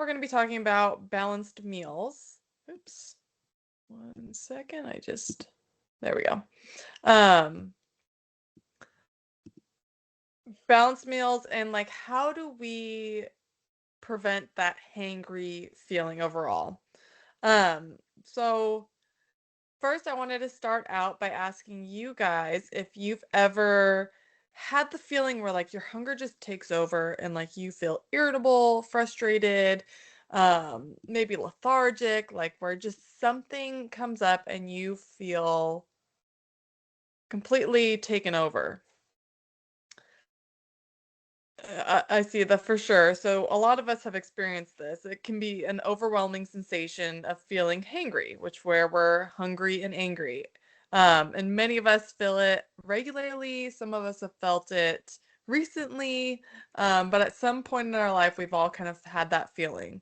we're going to be talking about balanced meals. Oops. 1 second. There we go. Balanced meals and like how do we prevent that hangry feeling overall? So first I wanted to start out by asking you guys if you've ever had the feeling where like your hunger just takes over and like you feel irritable, frustrated, maybe lethargic, like where just something comes up and you feel completely taken over. I see that for sure. So a lot of us have experienced this. It can be an overwhelming sensation of feeling hangry, which where we're hungry and angry. And many of us feel it regularly. Some of us have felt it recently, but at some point in our life, we've all kind of had that feeling.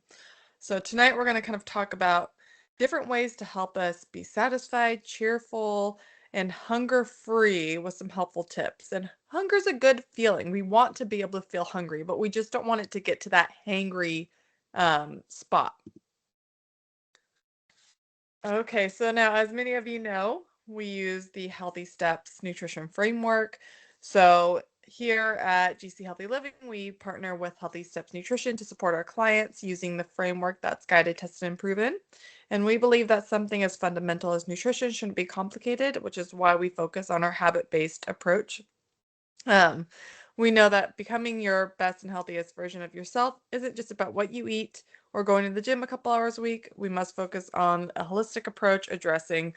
So tonight we're going to kind of talk about different ways to help us be satisfied, cheerful, and hunger-free with some helpful tips. And hunger's a good feeling. We want to be able to feel hungry, but we just don't want it to get to that hangry spot. Okay, so now as many of you know, we use the Healthy Steps nutrition framework. So here at GC Healthy Living, we partner with Healthy Steps Nutrition to support our clients using the framework that's guided, tested, and proven. And we believe that something as fundamental as nutrition shouldn't be complicated, which is why we focus on our habit-based approach. Um, we know that becoming your best and healthiest version of yourself isn't just about what you eat or going to the gym a couple hours a week. We must focus on a holistic approach addressing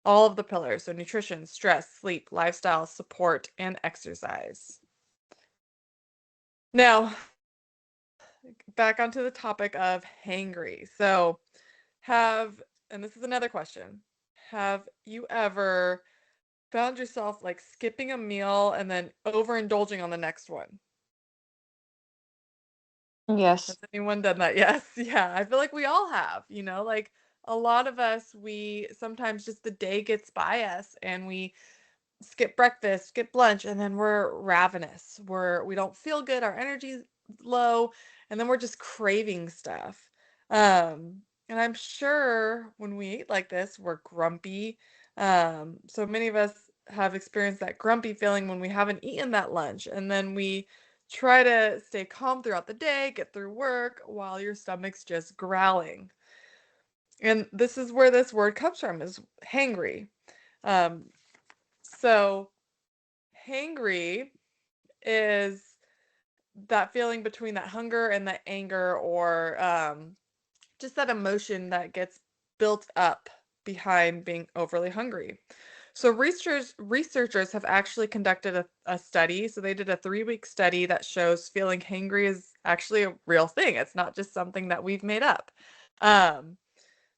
all of the pillars. So nutrition, stress, sleep, lifestyle, support, and exercise. Now, back onto the topic of hangry. So and this is another question, have you ever found yourself like skipping a meal and then overindulging on the next one? Has Yes. anyone done that? Yes. Yeah. I feel like we all have, like a lot of us, we sometimes just the day gets by us and we skip breakfast, skip lunch, and then we're ravenous. We don't feel good, our energy's low, and then we're just craving stuff. And I'm sure when we eat like this, we're grumpy. So many of us have experienced that grumpy feeling when we haven't eaten that lunch, and then we try to stay calm throughout the day, get through work while your stomach's just growling. And this is where this word comes from, is hangry. Um, so hangry is that feeling between that hunger and that anger, or just that emotion that gets built up behind being overly hungry. So researchers have actually conducted a study. So they did a 3-week study that shows feeling hangry is actually a real thing. It's not just something that we've made up. Um,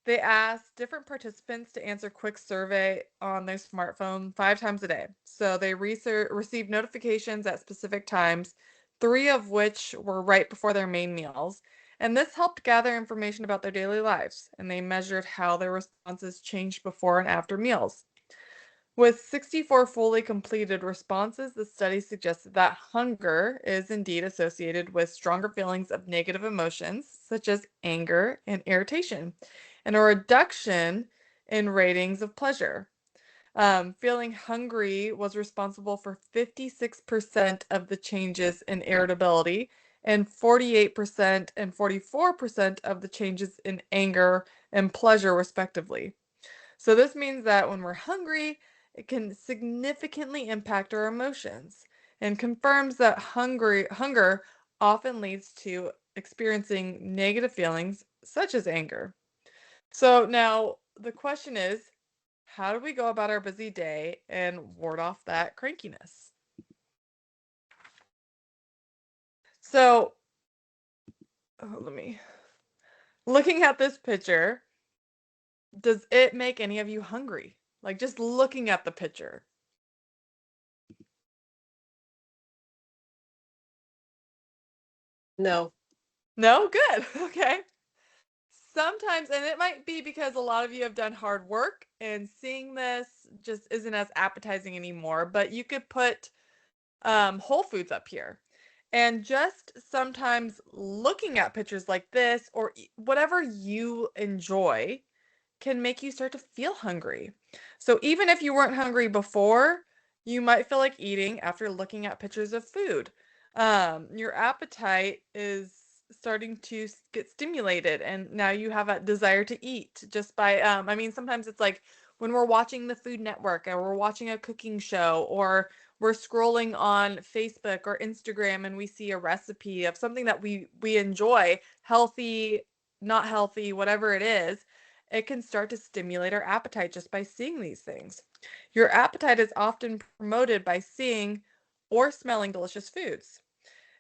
they asked different participants to answer quick survey on their smartphone 5 times a day. So they received notifications at specific times, 3 of which were right before their main meals. And this helped gather information about their daily lives, and they measured how their responses changed before and after meals. With 64 fully completed responses, the study suggested that hunger is indeed associated with stronger feelings of negative emotions, such as anger and irritation, and a reduction in ratings of pleasure. Feeling hungry was responsible for 56% of the changes in irritability and 48% and 44% of the changes in anger and pleasure, respectively. So this means that when we're hungry, it can significantly impact our emotions, and confirms that hunger often leads to experiencing negative feelings such as anger. So now the question is, how do we go about our busy day and ward off that crankiness? So, let me, looking at this picture, does it make any of you hungry? Like just looking at the picture. No. No? Good. Okay. Sometimes, and it might be because a lot of you have done hard work and seeing this just isn't as appetizing anymore, but you could put Whole Foods up here. And just sometimes looking at pictures like this or whatever you enjoy can make you start to feel hungry. So even if you weren't hungry before, you might feel like eating after looking at pictures of food. Your appetite is starting to get stimulated, and now you have a desire to eat just by, I mean, sometimes it's like when we're watching the Food Network or we're watching a cooking show or we're scrolling on Facebook or Instagram and we see a recipe of something that we enjoy, healthy, not healthy, whatever it is, it can start to stimulate our appetite just by seeing these things. Your appetite is often promoted by seeing or smelling delicious foods.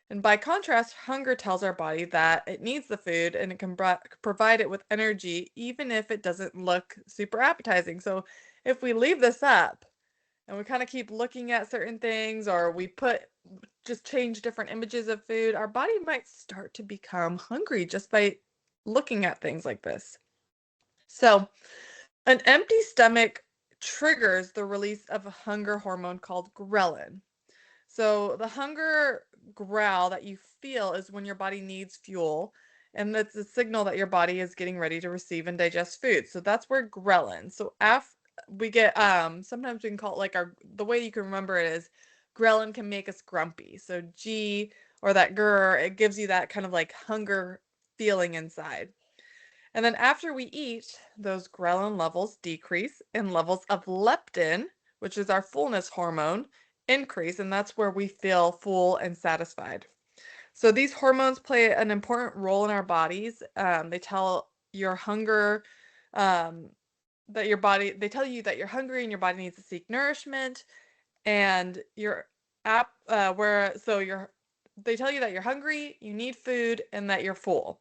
And by contrast, hunger tells our body that it needs the food and it can provide it with energy even if it doesn't look super appetizing. So if we leave this up and we kind of keep looking at certain things or we just change different images of food, our body might start to become hungry just by looking at things like this. So an empty stomach triggers the release of a hunger hormone called ghrelin. So the hunger growl that you feel is when your body needs fuel, and that's a signal that your body is getting ready to receive and digest food. So that's where ghrelin. So we get sometimes we can call it like the way you can remember it is ghrelin can make us grumpy. So G or that grr, it gives you that kind of like hunger feeling inside. And then after we eat, those ghrelin levels decrease and levels of leptin, which is our fullness hormone, increase, and that's where we feel full and satisfied. So these hormones play an important role in our bodies. They tell your hunger, um, they tell you that you're hungry and your body needs to seek nourishment, and your app, where, so they tell you that you're hungry, you need food, and that you're full.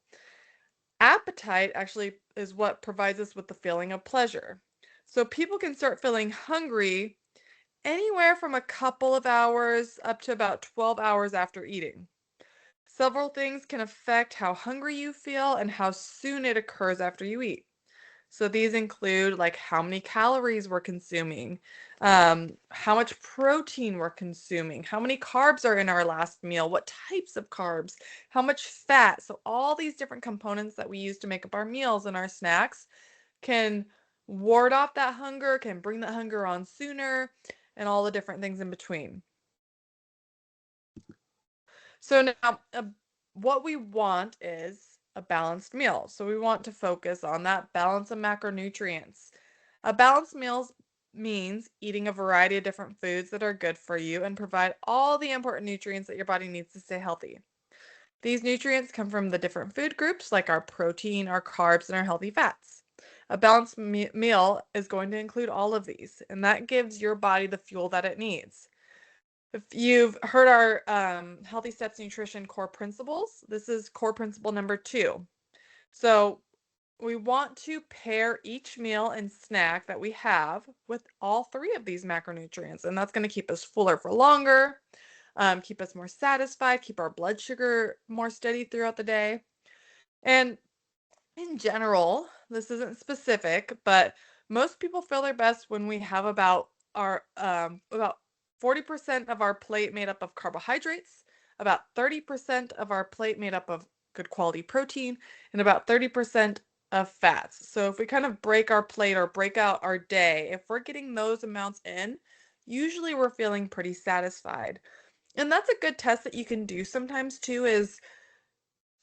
Appetite actually is what provides us with the feeling of pleasure. So people can start feeling hungry anywhere from a couple of hours up to about 12 hours after eating. Several things can affect how hungry you feel and how soon it occurs after you eat. So these include like how many calories we're consuming, how much protein we're consuming, how many carbs are in our last meal, what types of carbs, how much fat. So all these different components that we use to make up our meals and our snacks can ward off that hunger, can bring that hunger on sooner, and all the different things in between. So now, what we want is a balanced meal. So we want to focus on that balance of macronutrients. A balanced meal means eating a variety of different foods that are good for you and provide all the important nutrients that your body needs to stay healthy. These nutrients come from the different food groups like our protein, our carbs, and our healthy fats. A balanced meal is going to include all of these, and that gives your body the fuel that it needs. If you've heard our Healthy Steps Nutrition core principles, this is core principle number 2. So we want to pair each meal and snack that we have with all 3 of these macronutrients, and that's going to keep us fuller for longer, keep us more satisfied, keep our blood sugar more steady throughout the day. And in general, this isn't specific, but most people feel their best when we have about 40% of our plate made up of carbohydrates, about 30% of our plate made up of good quality protein, and about 30% of fats. So if we kind of break our plate or break out our day, if we're getting those amounts in, usually we're feeling pretty satisfied. And that's a good test that you can do sometimes too is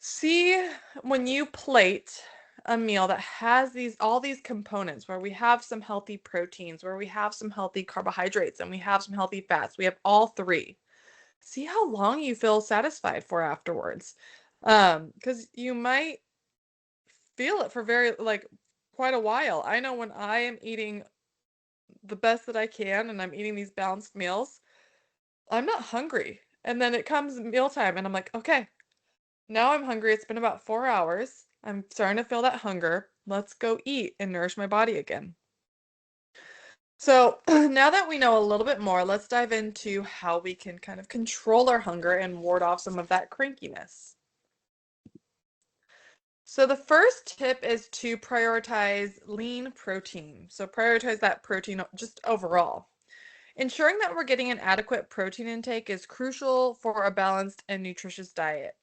see when you plate a meal that has all these components where we have some healthy proteins, where we have some healthy carbohydrates, and we have some healthy fats. We have all 3. See how long you feel satisfied for afterwards. Because you might feel it for quite a while. I know when I am eating the best that I can and I'm eating these balanced meals, I'm not hungry. And then it comes mealtime and I'm like, okay, now I'm hungry. It's been about 4 hours. I'm starting to feel that hunger. Let's go eat and nourish my body again. So now that we know a little bit more, let's dive into how we can kind of control our hunger and ward off some of that crankiness. So the first tip is to prioritize lean protein. So prioritize that protein just overall. Ensuring that we're getting an adequate protein intake is crucial for a balanced and nutritious diet.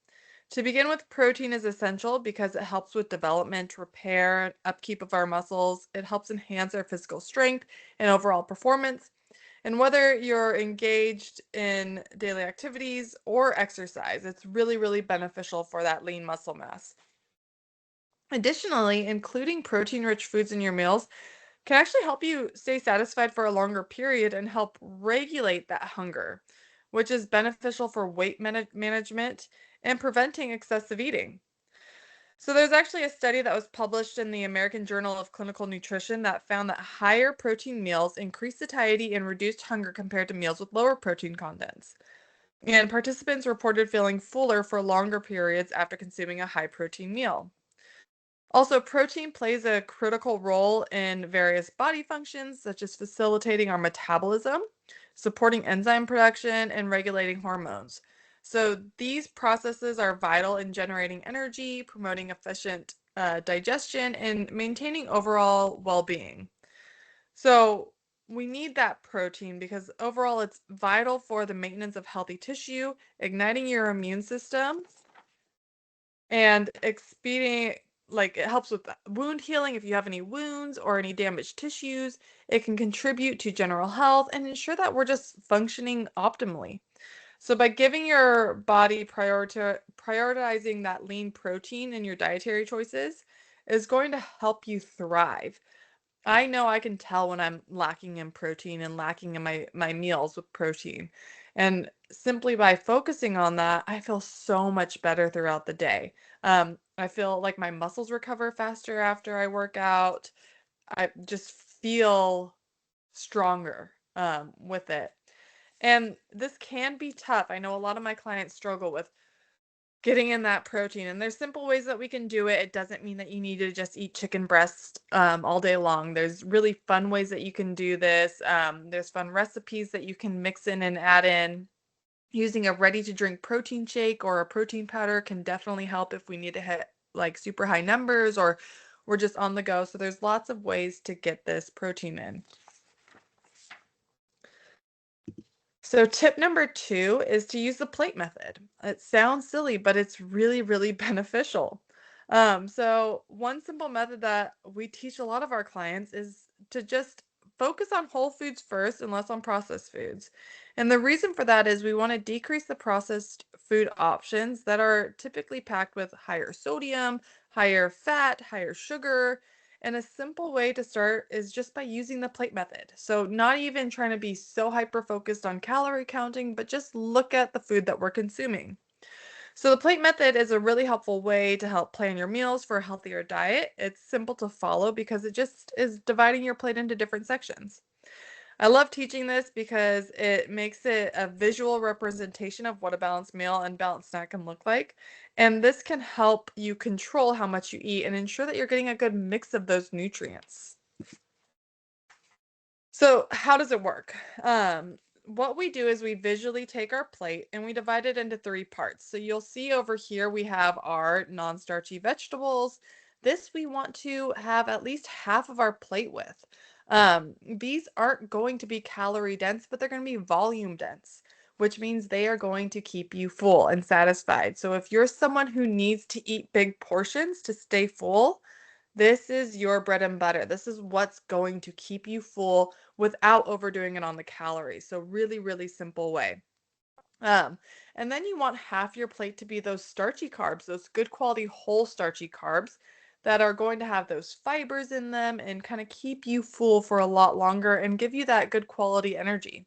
To begin with, protein is essential because it helps with development, repair, and upkeep of our muscles. It helps enhance our physical strength and overall performance. And whether you're engaged in daily activities or exercise, it's really, really beneficial for that lean muscle mass. Additionally, including protein rich foods in your meals can actually help you stay satisfied for a longer period and help regulate that hunger, which is beneficial for weight management and preventing excessive eating. So, there's actually a study that was published in the American Journal of Clinical Nutrition that found that higher protein meals increased satiety and reduced hunger compared to meals with lower protein contents. And participants reported feeling fuller for longer periods after consuming a high protein meal. Also, protein plays a critical role in various body functions, such as facilitating our metabolism, supporting enzyme production, and regulating hormones. So, these processes are vital in generating energy, promoting efficient digestion, and maintaining overall well being. So, we need that protein because overall it's vital for the maintenance of healthy tissue, igniting your immune system, and expedient like, it helps with wound healing if you have any wounds or any damaged tissues. It can contribute to general health and ensure that we're just functioning optimally. So by giving your body prioritizing that lean protein in your dietary choices is going to help you thrive. I know I can tell when I'm lacking in protein and lacking in my meals with protein. And simply by focusing on that, I feel so much better throughout the day. I feel like my muscles recover faster after I work out. I just feel stronger with it. And this can be tough. I know a lot of my clients struggle with getting in that protein, and there's simple ways that we can do it. It doesn't mean that you need to just eat chicken breast all day long. There's really fun ways that you can do this. There's fun recipes that you can mix in and add in. Using a ready to drink protein shake or a protein powder can definitely help if we need to hit like super high numbers or we're just on the go. So there's lots of ways to get this protein in. So tip number 2 is to use the plate method. It sounds silly, but it's really, really beneficial. So one simple method that we teach a lot of our clients is to just focus on whole foods first and less on processed foods. And the reason for that is we want to decrease the processed food options that are typically packed with higher sodium, higher fat, higher sugar, and a simple way to start is just by using the plate method. So, not even trying to be so hyper focused on calorie counting, but just look at the food that we're consuming. So, the plate method is a really helpful way to help plan your meals for a healthier diet. It's simple to follow because it just is dividing your plate into different sections. I love teaching this because it makes it a visual representation of what a balanced meal and balanced snack can look like. And this can help you control how much you eat and ensure that you're getting a good mix of those nutrients. So, how does it work? What we do is we visually take our plate and we divide it into 3 parts. So, you'll see over here we have our non starchy vegetables. This we want to have at least half of our plate with. These aren't going to be calorie dense, but they're going to be volume dense, which means they are going to keep you full and satisfied. So, if you're someone who needs to eat big portions to stay full, this is your bread and butter. This is what's going to keep you full without overdoing it on the calories. So really, really simple way. Um, and then you want half your plate to be those starchy carbs, those good quality whole starchy carbs that are going to have those fibers in them and kind of keep you full for a lot longer and give you that good quality energy.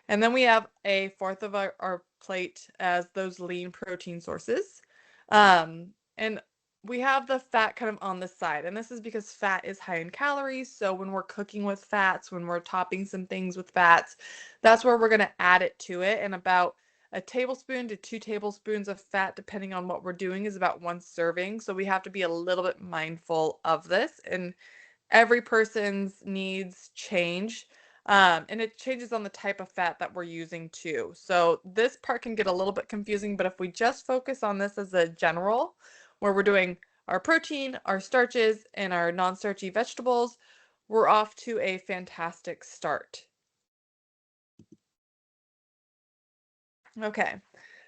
And then we have a fourth of our plate as those lean protein sources. And we have the fat kind of on the side. And this is because fat is high in calories. So when we're cooking with fats, when we're topping some things with fats, that's where we're going to add it to it. And about a tablespoon to 2 tablespoons of fat, depending on what we're doing, is about 1 serving. So we have to be a little bit mindful of this. And every person's needs change. And it changes on the type of fat that we're using too. So this part can get a little bit confusing, but if we just focus on this as a general, where we're doing our protein, our starches, and our non-starchy vegetables, we're off to a fantastic start. Okay.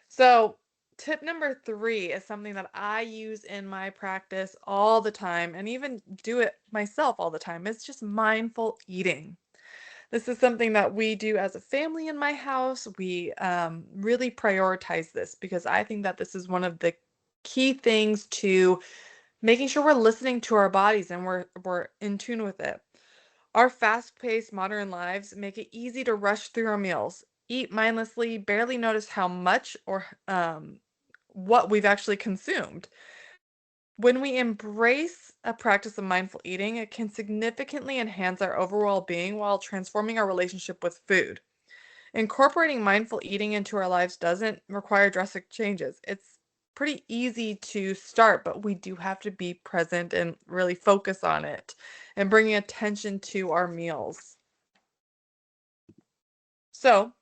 So, tip number 3 is something that I use in my practice all the time and even do it myself all the time. It's just mindful eating. This is something that we do as a family in my house. We really prioritize this because I think that this is one of the key things to making sure we're listening to our bodies and we're in tune with it. Our fast-paced modern lives make it easy to rush through our meals, eat mindlessly, barely notice how much or what we've actually consumed. When we embrace a practice of mindful eating, it can significantly enhance our overall being while transforming our relationship with food. Incorporating mindful eating into our lives doesn't require drastic changes. It's pretty easy to start, but we do have to be present and really focus on it and bringing attention to our meals. So,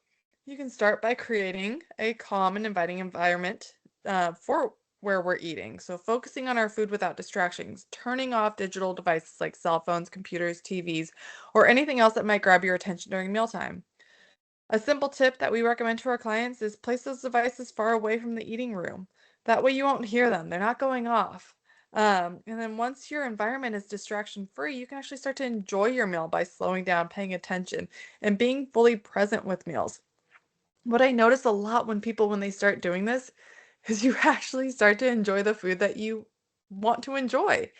you can start by creating a calm and inviting environment for where we're eating. So, focusing on our food without distractions, turning off digital devices like cell phones, computers, TVs, or anything else that might grab your attention during mealtime. A simple tip that we recommend to our clients is place those devices far away from the eating room. That way you won't hear them. They're not going off. And then once your environment is distraction free, you can actually start to enjoy your meal by slowing down, paying attention, and being fully present with meals. What I notice a lot when they start doing this is you actually start to enjoy the food that you want to enjoy.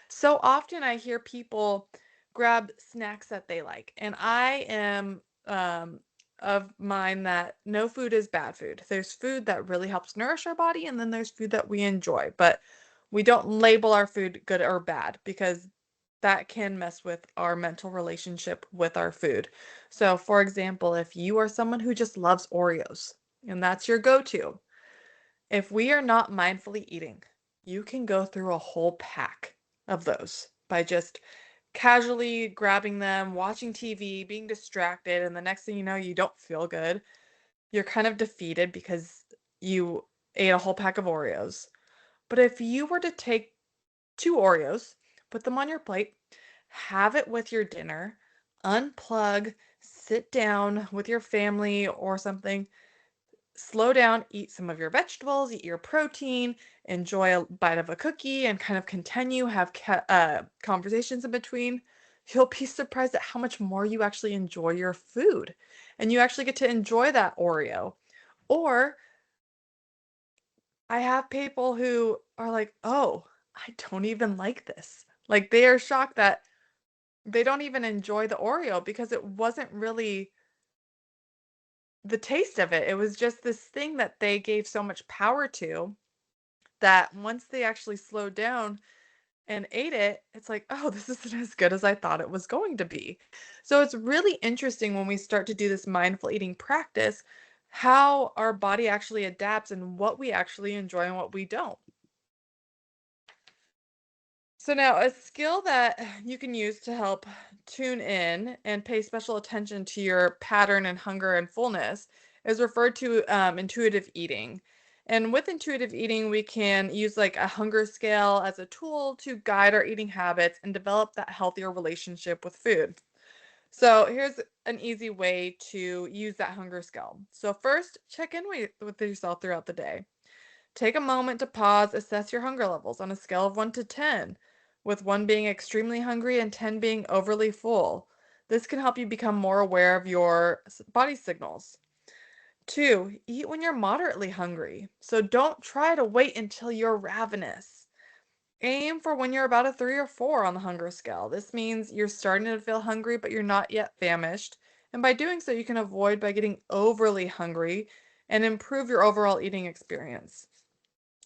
So often I hear people grab snacks that they like, and I am of mind that no food is bad food. There's food that really helps nourish our body, and then there's food that we enjoy, but we don't label our food good or bad because that can mess with our mental relationship with our food. So, for example, if you are someone who just loves Oreos and that's your go-to, if we are not mindfully eating, you can go through a whole pack of those by just casually grabbing them, watching TV, being distracted, and the next thing you know, you don't feel good. You're kind of defeated because you ate a whole pack of Oreos. But if you were to take 2 Oreos, put them on your plate, have it with your dinner, unplug, sit down with your family or something, slow down, eat some of your vegetables, eat your protein, enjoy a bite of a cookie, and kind of continue, have conversations in between. You'll be surprised at how much more you actually enjoy your food. And you actually get to enjoy that Oreo. Or I have people who are like, oh, I don't even like this. Like they are shocked that they don't even enjoy the Oreo because it wasn't really the taste of it. It was just this thing that they gave so much power to that once they actually slowed down and ate it, it's like, "Oh, this isn't as good as I thought it was going to be." So it's really interesting when we start to do this mindful eating practice, how our body actually adapts and what we actually enjoy and what we don't. So now a skill that you can use to help tune in and pay special attention to your pattern and hunger and fullness is referred to intuitive eating. And with intuitive eating, we can use like a hunger scale as a tool to guide our eating habits and develop that healthier relationship with food. So here's an easy way to use that hunger scale. So first, check in with yourself throughout the day. Take a moment to pause, assess your hunger levels on a scale of 1 to 10, with 1 being extremely hungry and 10 being overly full. This can help you become more aware of your body signals. 2, eat when you're moderately hungry. So don't try to wait until you're ravenous. Aim for when you're about a 3 or 4 on the hunger scale. This means you're starting to feel hungry, but you're not yet famished. And by doing so, you can avoid by getting overly hungry and improve your overall eating experience.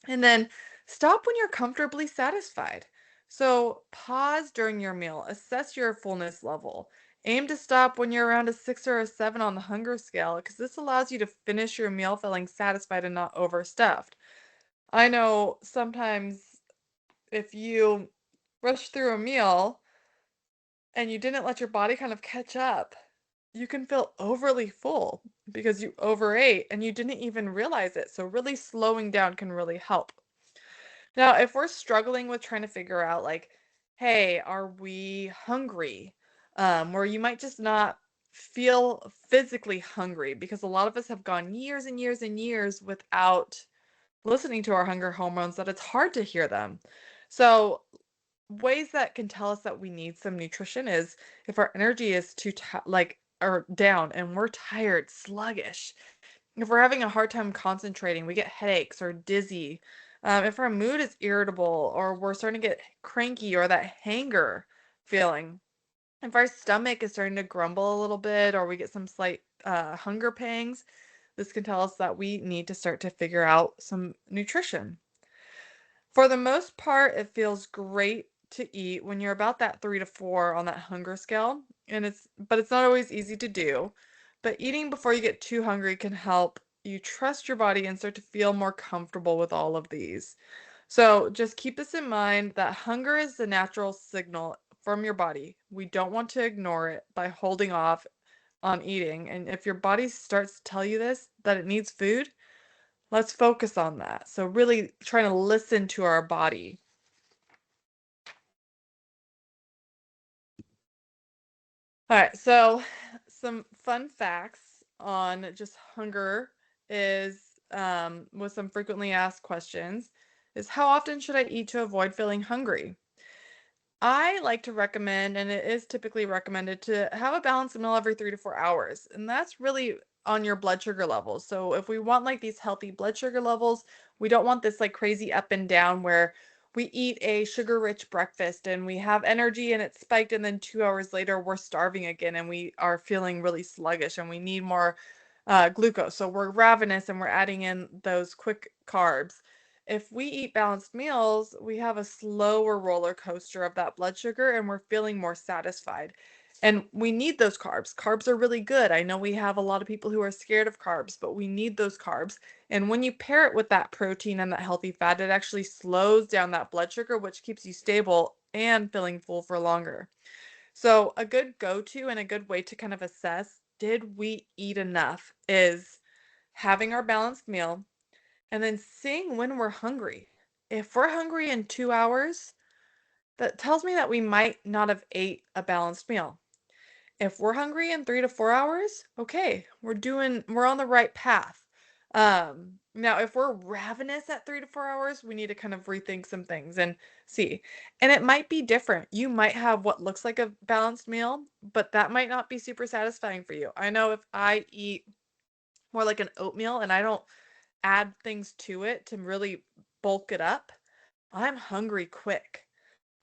And then stop when you're comfortably satisfied. So pause during your meal, assess your fullness level. Aim to stop when you're around a 6 or a 7 on the hunger scale because this allows you to finish your meal feeling satisfied and not overstuffed. I know sometimes if you rush through a meal and you didn't let your body kind of catch up, you can feel overly full because you overate and you didn't even realize it. So really slowing down can really help. Now, if we're struggling with trying to figure out like, hey, are we hungry? Where you might just not feel physically hungry because a lot of us have gone years and years and years without listening to our hunger hormones that it's hard to hear them. So, ways that can tell us that we need some nutrition is if our energy is too like or down and we're tired, sluggish. If we're having a hard time concentrating, we get headaches or dizzy. If our mood is irritable or we're starting to get cranky or that hanger feeling. If our stomach is starting to grumble a little bit or we get some slight hunger pangs, this can tell us that we need to start to figure out some nutrition. For the most part, it feels great to eat when you're about that 3 to 4 on that hunger scale, and it's not always easy to do. But eating before you get too hungry can help you trust your body and start to feel more comfortable with all of these. So just keep this in mind that hunger is the natural signal from your body. We don't want to ignore it by holding off on eating. And if your body starts to tell you this, that it needs food, let's focus on that. So really trying to listen to our body. All right, so some fun facts on just hunger is with some frequently asked questions is how often should I eat to avoid feeling hungry? I like to recommend, and it is typically recommended to have a balanced meal every 3 to 4 hours. And that's really on your blood sugar levels. So if we want like these healthy blood sugar levels, we don't want this like crazy up and down where we eat a sugar rich breakfast and we have energy and it's spiked. And then 2 hours later, we're starving again and we are feeling really sluggish and we need more glucose. So we're ravenous and we're adding in those quick carbs. If we eat balanced meals, we have a slower roller coaster of that blood sugar and we're feeling more satisfied. And we need those carbs. Carbs are really good. I know we have a lot of people who are scared of carbs, but we need those carbs. And when you pair it with that protein and that healthy fat, it actually slows down that blood sugar, which keeps you stable and feeling full for longer. So, a good go to and a good way to kind of assess did we eat enough is having our balanced meal and then seeing when we're hungry. If we're hungry in 2 hours, that tells me that we might not have ate a balanced meal. If we're hungry in 3 to 4 hours, okay, we're on the right path. Now if we're ravenous at 3 to 4 hours, we need to kind of rethink some things and see. And it might be different. You might have what looks like a balanced meal, but that might not be super satisfying for you. I know if I eat more like an oatmeal and I don't add things to it to really bulk it up, I'm hungry quick.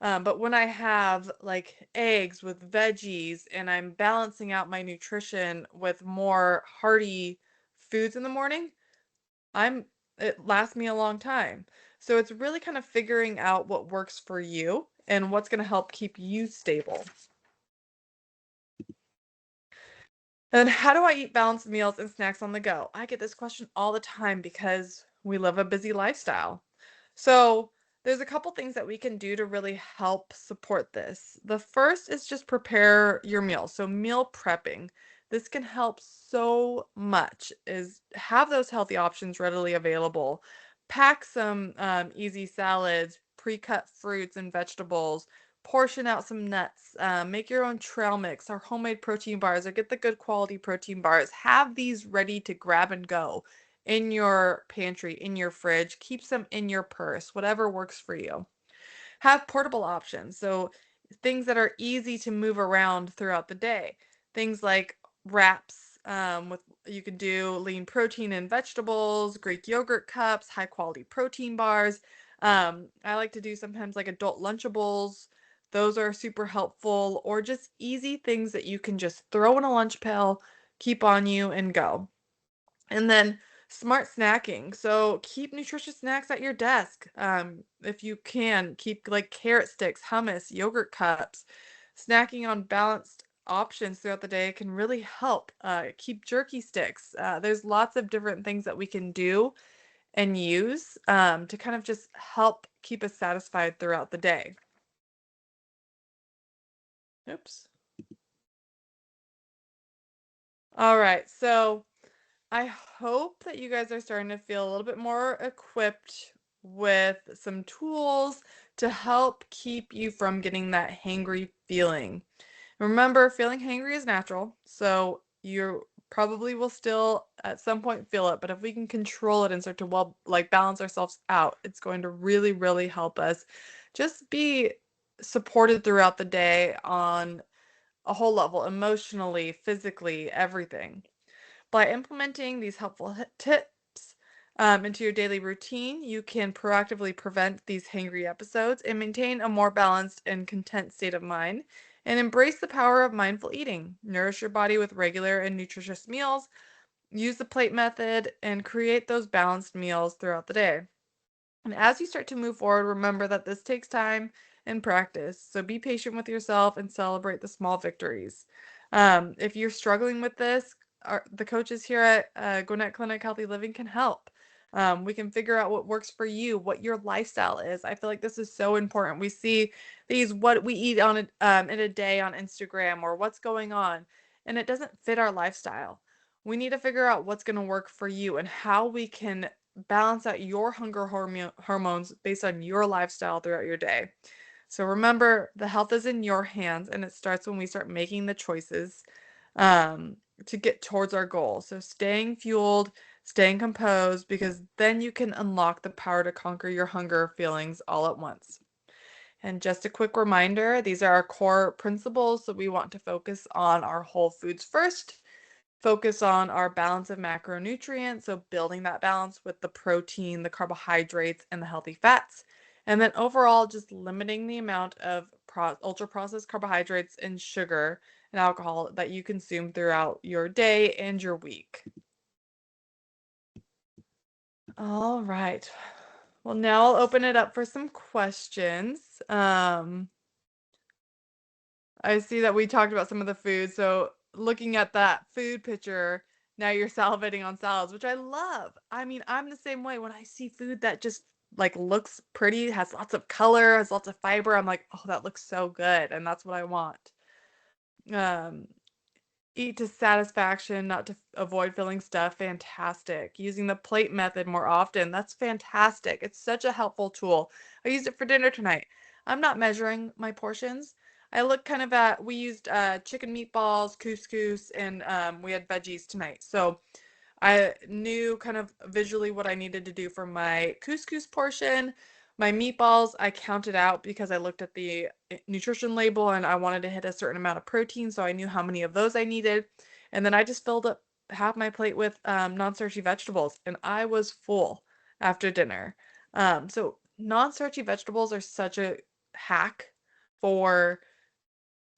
But when I have like eggs with veggies and I'm balancing out my nutrition with more hearty foods in the morning, I'm it lasts me a long time. So it's really kind of figuring out what works for you and what's going to help keep you stable. And how do I eat balanced meals and snacks on the go? I get this question all the time because we live a busy lifestyle. So, there's a couple things that we can do to really help support this. The first is just prepare your meal. So, meal prepping. This can help so much is have those healthy options readily available. Pack some easy salads, pre-cut fruits and vegetables, portion out some nuts, make your own trail mix or homemade protein bars or get the good quality protein bars. Have these ready to grab and go in your pantry, in your fridge, keep some in your purse, whatever works for you. Have portable options. So things that are easy to move around throughout the day. Things like wraps with you can do lean protein and vegetables, Greek yogurt cups, high quality protein bars. I like to do sometimes like adult Lunchables. Those are super helpful, or just easy things that you can just throw in a lunch pail, keep on you, and go. And then smart snacking. So keep nutritious snacks at your desk. If you can, keep like carrot sticks, hummus, yogurt cups. Snacking on balanced options throughout the day can really help. Keep jerky sticks. There's lots of different things that we can do and use to kind of just help keep us satisfied throughout the day. Oops. All right. So I hope that you guys are starting to feel a little bit more equipped with some tools to help keep you from getting that hangry feeling. Remember, feeling hangry is natural, so you probably will still at some point feel it, but if we can control it and start to balance ourselves out, it's going to really, really help us just be supported throughout the day on a whole level, emotionally, physically, everything. By implementing these helpful tips into your daily routine, you can proactively prevent these hangry episodes and maintain a more balanced and content state of mind. And embrace the power of mindful eating. Nourish your body with regular and nutritious meals. Use the plate method and create those balanced meals throughout the day. And as you start to move forward, remember that this takes time and practice. So be patient with yourself and celebrate the small victories. If you're struggling with this, the coaches here at Gwinnett Clinic Healthy Living can help. We can figure out what works for you, what your lifestyle is. I feel like this is so important. We see these what we eat in a day on Instagram or what's going on, and it doesn't fit our lifestyle. We need to figure out what's going to work for you and how we can balance out your hunger hormones based on your lifestyle throughout your day. So remember, the health is in your hands, and it starts when we start making the choices um, to get towards our goal. So staying fueled, staying composed, because then you can unlock the power to conquer your hunger feelings all at once. And just a quick reminder, these are our core principles. So we want to focus on our whole foods first, focus on our balance of macronutrients, so building that balance with the protein, the carbohydrates, and the healthy fats. And then overall, just limiting the amount of ultra processed carbohydrates and sugar and alcohol that you consume throughout your day and your week. All right. Well, now I'll open it up for some questions. I see that we talked about some of the food. So looking at that food picture, now you're salivating on salads, which I love. I mean, I'm the same way. When I see food that just looks pretty, has lots of color, has lots of fiber, I'm like, oh, that looks so good, and that's what I want. Um, Eat to satisfaction, not to avoid feeling stuffed. Fantastic. Using the plate method more often. That's fantastic. It's such a helpful tool. I used it for dinner tonight. I'm not measuring my portions. I look kind of at, we used chicken meatballs, couscous, and we had veggies tonight. So I knew kind of visually what I needed to do for my couscous portion. My meatballs, I counted out because I looked at the nutrition label and I wanted to hit a certain amount of protein, so I knew how many of those I needed. And then I just filled up half my plate with non-starchy vegetables, and I was full after dinner. So non-starchy vegetables are such a hack for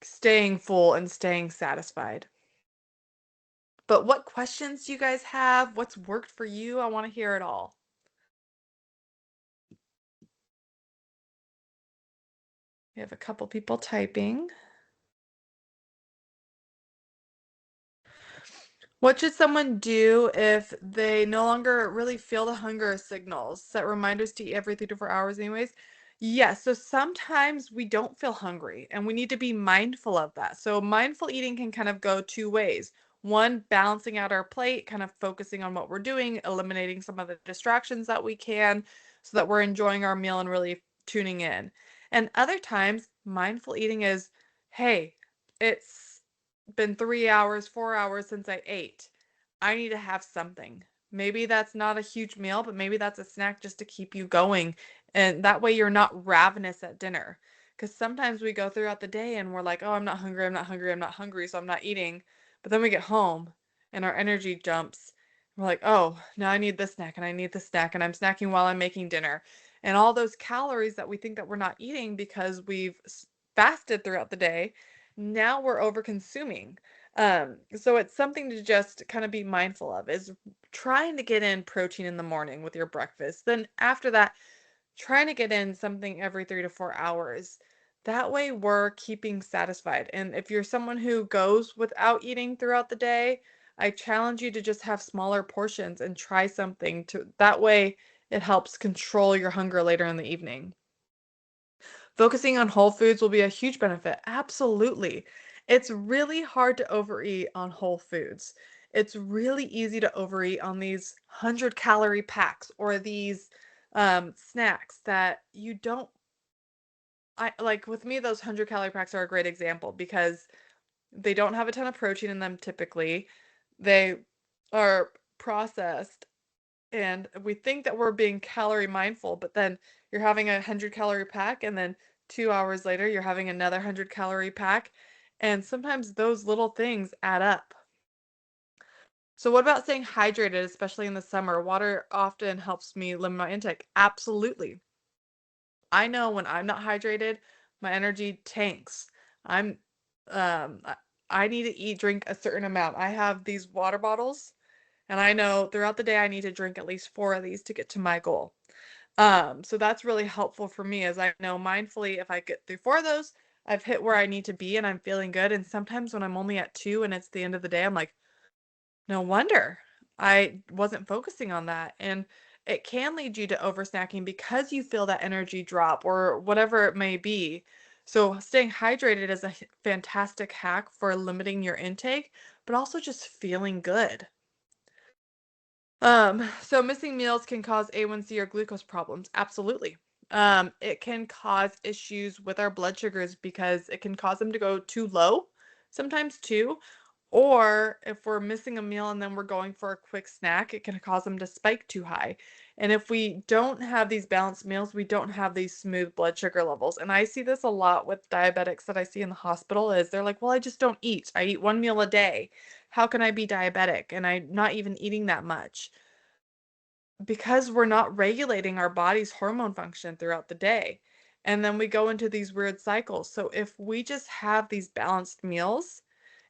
staying full and staying satisfied. But what questions do you guys have? What's worked for you? I want to hear it all. We have a couple people typing. What should someone do if they no longer really feel the hunger signals? Set reminders to eat every 3 to 4 hours, anyways. Yes, so sometimes we don't feel hungry and we need to be mindful of that. So, mindful eating can kind of go two ways. One, balancing out our plate, kind of focusing on what we're doing, eliminating some of the distractions that we can so that we're enjoying our meal and really tuning in. And other times, mindful eating is, hey, it's been 3 hours, 4 hours since I ate. I need to have something. Maybe that's not a huge meal, but maybe that's a snack just to keep you going. And that way you're not ravenous at dinner. Because sometimes we go throughout the day and we're like, oh, I'm not hungry, I'm not hungry, I'm not hungry, so I'm not eating. But then we get home and our energy jumps. We're like, oh, now I need this snack and I need this snack and I'm snacking while I'm making dinner. And all those calories that we think that we're not eating because we've fasted throughout the day, now we're over consuming. So it's something to just kind of be mindful of is trying to get in protein in the morning with your breakfast. Then after that, trying to get in something every 3 to 4 hours. That way we're keeping satisfied. And if you're someone who goes without eating throughout the day, I challenge you to just have smaller portions and try something to that way it helps control your hunger later in the evening. Focusing on whole foods will be a huge benefit. Absolutely. It's really hard to overeat on whole foods. It's really easy to overeat on these 100-calorie packs or these snacks that you don't. I like with me, those 100-calorie packs are a great example because They don't have a ton of protein in them typically. They are processed, and we think that we're being calorie mindful, but then you're having a 100-calorie pack, and then 2 hours later, you're having another 100-calorie pack, and sometimes those little things add up. So what about staying hydrated, especially in the summer? Water often helps me limit my intake. Absolutely. I know when I'm not hydrated, my energy tanks. I'm I I need to drink a certain amount. I have these water bottles, and I know throughout the day I need to drink at least 4 of these to get to my goal. So that's really helpful for me, as I know mindfully if I get through 4 of those, I've hit where I need to be and I'm feeling good. And sometimes when I'm only at 2 and it's the end of the day, I'm like, no wonder I wasn't focusing on that. And it can lead you to oversnacking because you feel that energy drop or whatever it may be. So staying hydrated is a fantastic hack for limiting your intake, but also just feeling good. So missing meals can cause A1C or glucose problems. Absolutely. It can cause issues with our blood sugars because it can cause them to go too low, sometimes too. Or if we're missing a meal and then we're going for a quick snack, it can cause them to spike too high. And if we don't have these balanced meals, we don't have these smooth blood sugar levels. And I see this a lot with diabetics that I see in the hospital is they're like, well, I just don't eat. I eat one meal a day. How can I be diabetic? And I'm not even eating that much because we're not regulating our body's hormone function throughout the day. And then we go into these weird cycles. So if we just have these balanced meals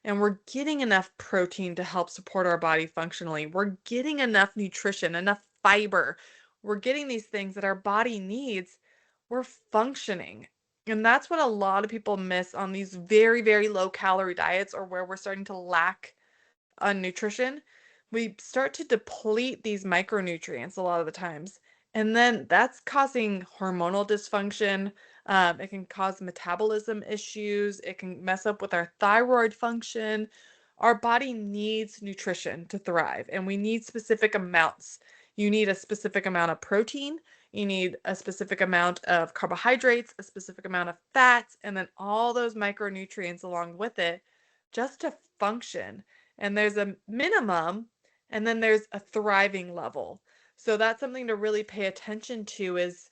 and we're getting enough protein to help support our body functionally, we're getting enough nutrition, enough fiber, we're getting these things that our body needs, we're functioning. And that's what a lot of people miss on these very, very low calorie diets or where we're starting to lack on nutrition, we start to deplete these micronutrients a lot of the times. And then that's causing hormonal dysfunction. It can cause metabolism issues. It can mess up with our thyroid function. Our body needs nutrition to thrive, and we need specific amounts. You need a specific amount of protein. You need a specific amount of carbohydrates, a specific amount of fats, and then all those micronutrients along with it just to function. And there's a minimum, and then there's a thriving level. So that's something to really pay attention to is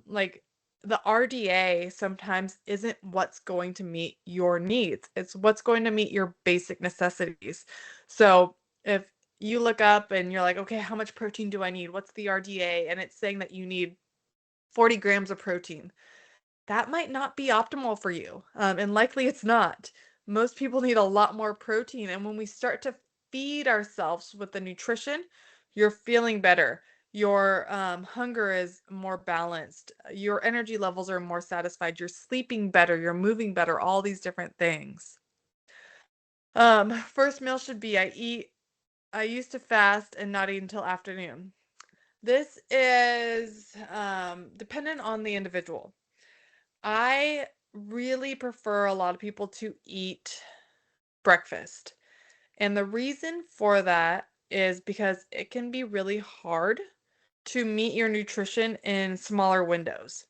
like the RDA sometimes isn't what's going to meet your needs. It's what's going to meet your basic necessities. So if you look up and you're like, okay, how much protein do I need? What's the RDA? And it's saying that you need 40 grams of protein, that might not be optimal for you, and likely it's not. Most people need a lot more protein, and when we start to feed ourselves with the nutrition, you're feeling better. Your hunger is more balanced. Your energy levels are more satisfied. You're sleeping better. You're moving better. All these different things. First meal should be I eat. I used to fast and not eat until afternoon. This is dependent on the individual. I really prefer a lot of people to eat breakfast. And the reason for that is because it can be really hard to meet your nutrition in smaller windows.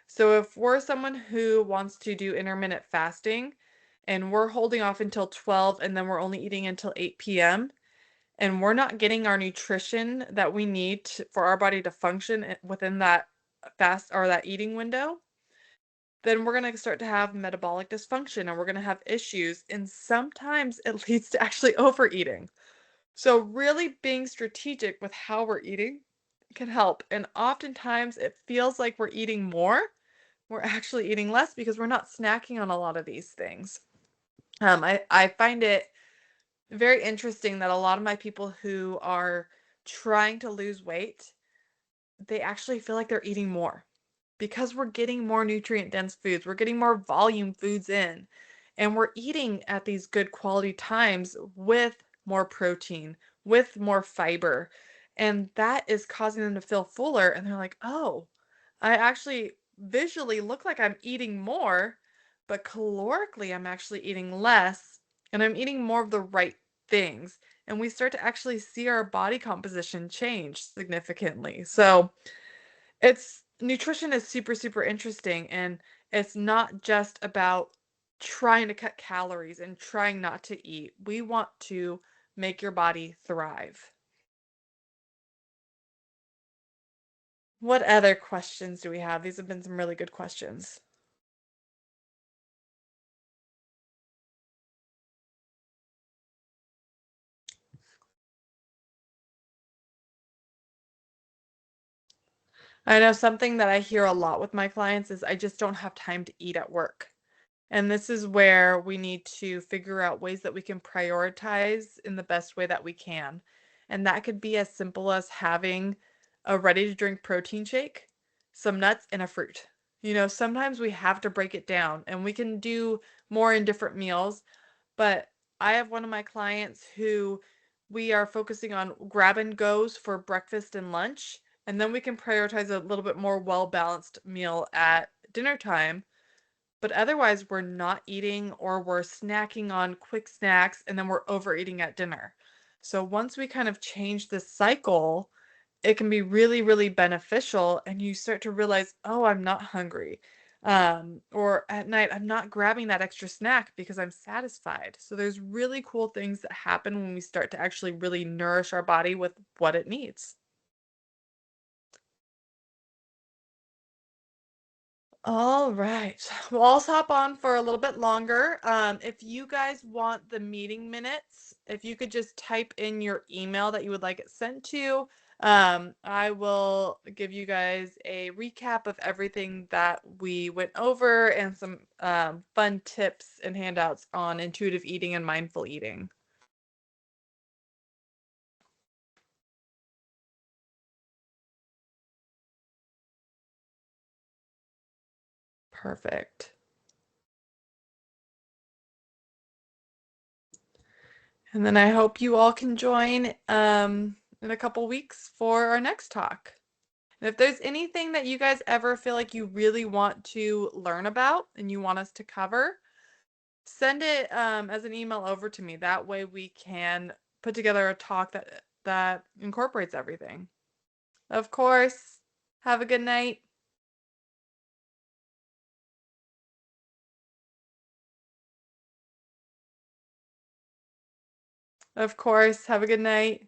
So if we're someone who wants to do intermittent fasting and we're holding off until 12 and then we're only eating until 8 p.m. and we're not getting our nutrition that we need for our body to function within that fast or that eating window, then we're going to start to have metabolic dysfunction and we're going to have issues. And sometimes it leads to actually overeating. So, really being strategic with how we're eating can help. And oftentimes it feels like we're eating more. We're actually eating less because we're not snacking on a lot of these things. I find it very interesting that a lot of my people who are trying to lose weight, they actually feel like they're eating more because we're getting more nutrient dense foods, we're getting more volume foods in, and we're eating at these good quality times with more protein, with more fiber. And that is causing them to feel fuller. And they're like, oh, I actually visually look like I'm eating more, but calorically, I'm actually eating less, and I'm eating more of the right things. And we start to actually see our body composition change significantly. So, it's nutrition is super, super interesting, and it's not just about trying to cut calories and trying not to eat. We want to make your body thrive. What other questions do we have? These have been some really good questions. I know something that I hear a lot with my clients is I just don't have time to eat at work. And this is where we need to figure out ways that we can prioritize in the best way that we can. And that could be as simple as having a ready to drink protein shake, some nuts, and a fruit. Sometimes we have to break it down and we can do more in different meals. But I have one of my clients who we are focusing on grab and goes for breakfast and lunch. And then we can prioritize a little bit more well balanced meal at dinner time, but otherwise, we're not eating or we're snacking on quick snacks and then we're overeating at dinner. So once we kind of change this cycle, it can be really, really beneficial. And you start to realize, oh, I'm not hungry. Or at night, I'm not grabbing that extra snack because I'm satisfied. So there's really cool things that happen when we start to actually really nourish our body with what it needs. All right. Well, I'll hop on for a little bit longer. If you guys want the meeting minutes, if you could just type in your email that you would like it sent to, I will give you guys a recap of everything that we went over and some fun tips and handouts on intuitive eating and mindful eating. Perfect. And then I hope you all can join in a couple weeks for our next talk. And if there's anything that you guys ever feel like you really want to learn about and you want us to cover, send it as an email over to me. That way we can put together a talk that incorporates everything. Of course. Have a good night. Of course. Have a good night.